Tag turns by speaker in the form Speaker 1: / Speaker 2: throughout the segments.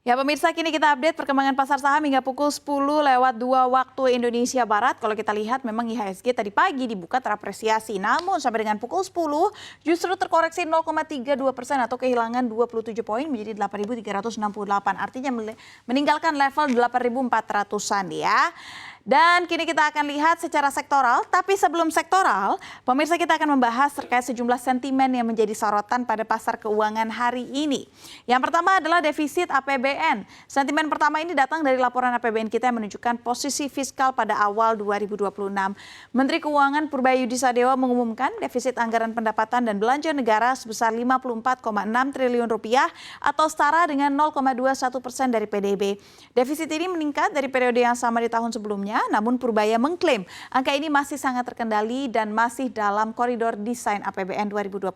Speaker 1: Ya pemirsa, kini kita update perkembangan pasar saham hingga pukul 10:02 waktu Indonesia Barat. Kalau kita lihat memang IHSG tadi pagi dibuka terapresiasi. Namun sampai dengan pukul 10 justru terkoreksi 0,32% atau kehilangan 27 poin menjadi 8.368. Artinya meninggalkan level 8.400-an ya. Dan kini kita akan lihat secara sektoral, tapi sebelum sektoral, pemirsa kita akan membahas terkait sejumlah sentimen yang menjadi sorotan pada pasar keuangan hari ini. Yang pertama adalah defisit APBN. Sentimen pertama ini datang dari laporan APBN kita yang menunjukkan posisi fiskal pada awal 2026. Menteri Keuangan Purbaya Sadewa mengumumkan defisit anggaran pendapatan dan belanja negara sebesar 54,6 triliun rupiah atau setara dengan 0,21% dari PDB. Defisit ini meningkat dari periode yang sama di tahun sebelumnya. Namun Purbaya mengklaim angka ini masih sangat terkendali dan masih dalam koridor desain APBN 2026.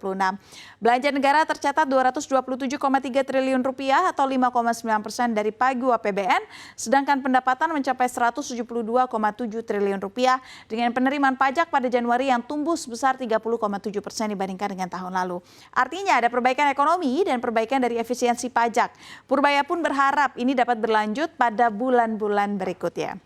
Speaker 1: Belanja negara tercatat 227,3 triliun rupiah atau 5,9% dari pagu APBN, sedangkan pendapatan mencapai 172,7 triliun rupiah dengan penerimaan pajak pada Januari yang tumbuh sebesar 30,7% dibandingkan dengan tahun lalu. Artinya ada perbaikan ekonomi dan perbaikan dari efisiensi pajak. Purbaya pun berharap ini dapat berlanjut pada bulan-bulan berikutnya.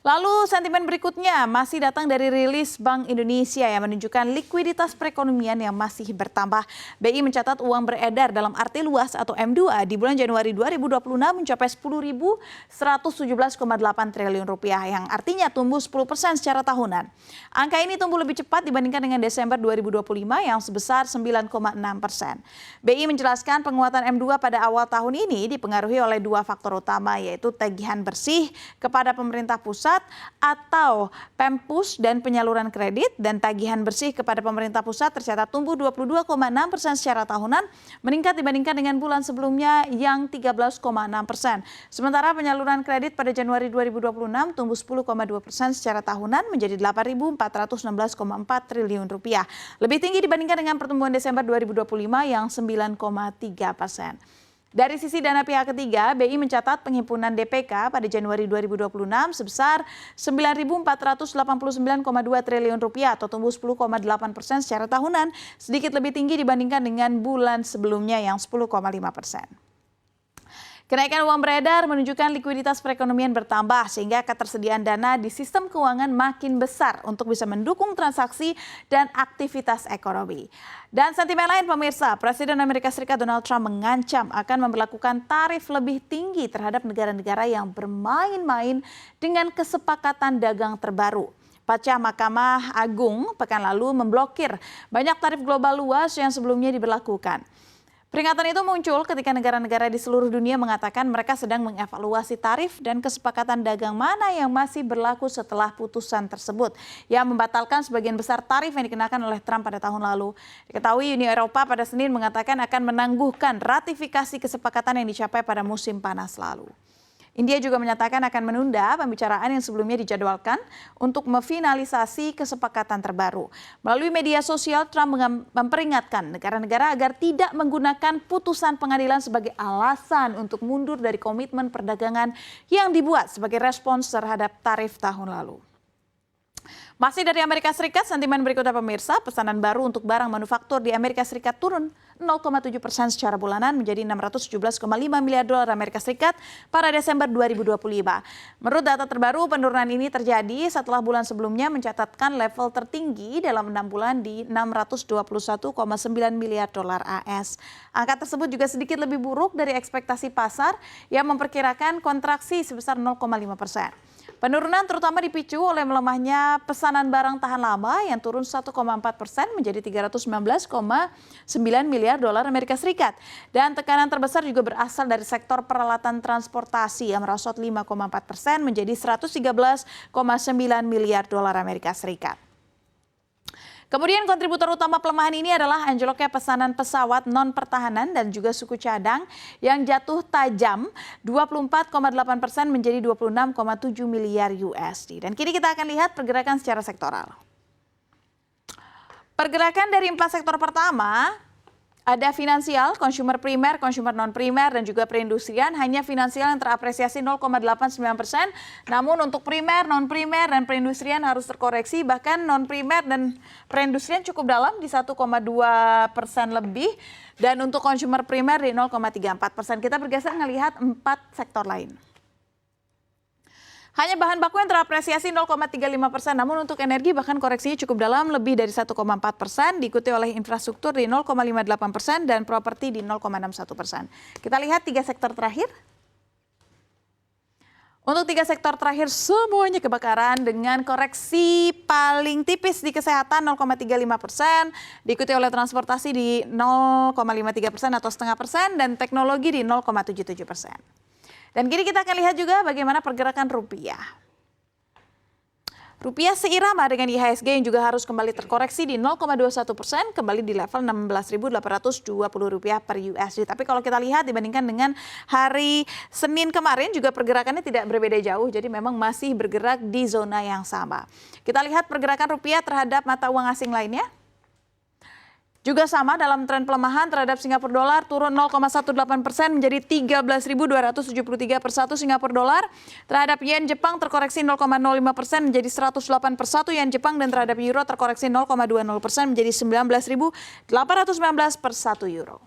Speaker 1: Lalu sentimen berikutnya masih datang dari rilis Bank Indonesia yang menunjukkan likuiditas perekonomian yang masih bertambah. BI mencatat uang beredar dalam arti luas atau M2 di bulan Januari 2026 mencapai 10.117,8 triliun rupiah yang artinya tumbuh 10% secara tahunan. Angka ini tumbuh lebih cepat dibandingkan dengan Desember 2025 yang sebesar 9,6%. BI menjelaskan penguatan M2 pada awal tahun ini dipengaruhi oleh dua faktor utama yaitu tagihan bersih kepada pemerintah pusat atau Pempus dan penyaluran kredit, dan tagihan bersih kepada pemerintah pusat tercatat tumbuh 22,6% secara tahunan meningkat dibandingkan dengan bulan sebelumnya yang 13,6%. Sementara penyaluran kredit pada Januari 2026 tumbuh 10,2% secara tahunan menjadi 8.416,4 triliun rupiah. Lebih tinggi dibandingkan dengan pertumbuhan Desember 2025 yang 9,3%. Dari sisi dana pihak ketiga, BI mencatat penghimpunan DPK pada Januari 2026 sebesar 9.489,2 triliun rupiah atau tumbuh 10,8% secara tahunan, sedikit lebih tinggi dibandingkan dengan bulan sebelumnya yang 10,5%. Kenaikan uang beredar menunjukkan likuiditas perekonomian bertambah sehingga ketersediaan dana di sistem keuangan makin besar untuk bisa mendukung transaksi dan aktivitas ekonomi. Dan sentimen lain pemirsa, Presiden Amerika Serikat Donald Trump mengancam akan memberlakukan tarif lebih tinggi terhadap negara-negara yang bermain-main dengan kesepakatan dagang terbaru. Pasca Mahkamah Agung pekan lalu memblokir banyak tarif global luas yang sebelumnya diberlakukan. Peringatan itu muncul ketika negara-negara di seluruh dunia mengatakan mereka sedang mengevaluasi tarif dan kesepakatan dagang mana yang masih berlaku setelah putusan tersebut yang membatalkan sebagian besar tarif yang dikenakan oleh Trump pada tahun lalu. Diketahui Uni Eropa pada Senin mengatakan akan menangguhkan ratifikasi kesepakatan yang dicapai pada musim panas lalu. India juga menyatakan akan menunda pembicaraan yang sebelumnya dijadwalkan untuk memfinalisasi kesepakatan terbaru. Melalui media sosial, Trump memperingatkan negara-negara agar tidak menggunakan putusan pengadilan sebagai alasan untuk mundur dari komitmen perdagangan yang dibuat sebagai respons terhadap tarif tahun lalu. Masih dari Amerika Serikat, sentimen berikutnya pemirsa, pesanan baru untuk barang manufaktur di Amerika Serikat turun 0,7% secara bulanan menjadi 617,5 miliar dolar Amerika Serikat pada Desember 2025. Menurut data terbaru, penurunan ini terjadi setelah bulan sebelumnya mencatatkan level tertinggi dalam 6 bulan di 621,9 miliar dolar AS. Angka tersebut juga sedikit lebih buruk dari ekspektasi pasar yang memperkirakan kontraksi sebesar 0,5%. Penurunan terutama dipicu oleh melemahnya pesanan barang tahan lama yang turun 1,4% menjadi 319,9 miliar dolar Amerika Serikat. Dan tekanan terbesar juga berasal dari sektor peralatan transportasi yang merosot 5,4% menjadi 113,9 miliar dolar Amerika Serikat. Kemudian kontributor utama pelemahan ini adalah anjloknya pesanan pesawat non-pertahanan dan juga suku cadang yang jatuh tajam 24,8% menjadi 26,7 miliar USD. Dan kini kita akan lihat pergerakan secara sektoral. Pergerakan dari empat sektor pertama Ada finansial, consumer primer, consumer non-primer, dan juga perindustrian. Hanya finansial yang terapresiasi 0,89%. Namun untuk primer, non-primer, dan perindustrian harus terkoreksi. Bahkan non-primer dan perindustrian cukup dalam di 1,2% lebih. Dan untuk consumer primer di 0,34%. Kita bergeser melihat 4 sektor lain. Hanya bahan baku yang terapresiasi 0,35%, namun untuk energi bahkan koreksinya cukup dalam, lebih dari 1,4%, diikuti oleh infrastruktur di 0,58% dan properti di 0,61%. Kita lihat 3 sektor terakhir. Untuk 3 sektor terakhir semuanya kebakaran dengan koreksi paling tipis di kesehatan 0,35%, diikuti oleh transportasi di 0,53% atau 0,5% dan teknologi di 0,77%. Dan kini kita akan lihat juga bagaimana pergerakan rupiah. Rupiah seirama dengan IHSG yang juga harus kembali terkoreksi di 0,21%, kembali di level Rp16.820 per USD. Tapi kalau kita lihat dibandingkan dengan hari Senin kemarin juga pergerakannya tidak berbeda jauh, jadi memang masih bergerak di zona yang sama. Kita lihat pergerakan rupiah terhadap mata uang asing lainnya. Juga sama dalam tren pelemahan terhadap Singapura dolar turun 0,18% menjadi 13.273 per 1 Singapura dolar. Terhadap yen Jepang terkoreksi 0,05% menjadi 108 per 1 yen Jepang dan terhadap euro terkoreksi 0,20% menjadi 19.819 per 1 euro.